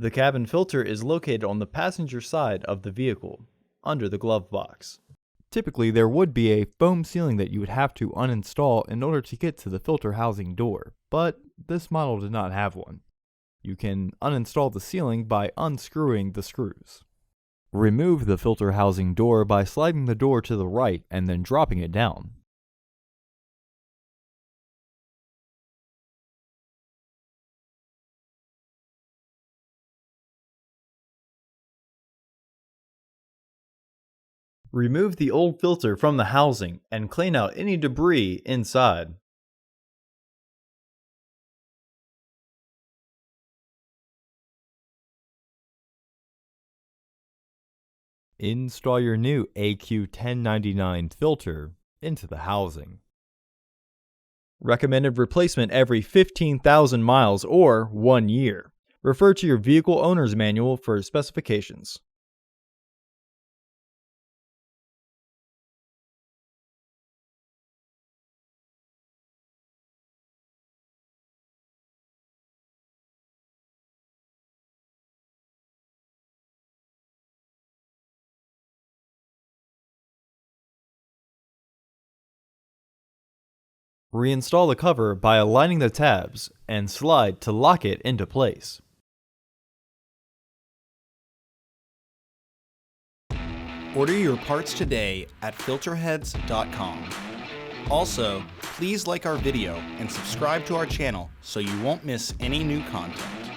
The cabin filter is located on the passenger side of the vehicle, under the glove box. Typically, there would be a foam sealing that you would have to uninstall in order to get to the filter housing door, but this model did not have one. You can uninstall the sealing by unscrewing the screws. Remove the filter housing door by sliding the door to the right and then dropping it down. Remove the old filter from the housing and clean out any debris inside. Install your new AQ1099 filter into the housing. Recommended replacement every 15,000 miles or 1 year. Refer to your vehicle owner's manual for specifications. Reinstall the cover by aligning the tabs and slide to lock it into place. Order your parts today at filterheads.com. Also, please like our video and subscribe to our channel so you won't miss any new content.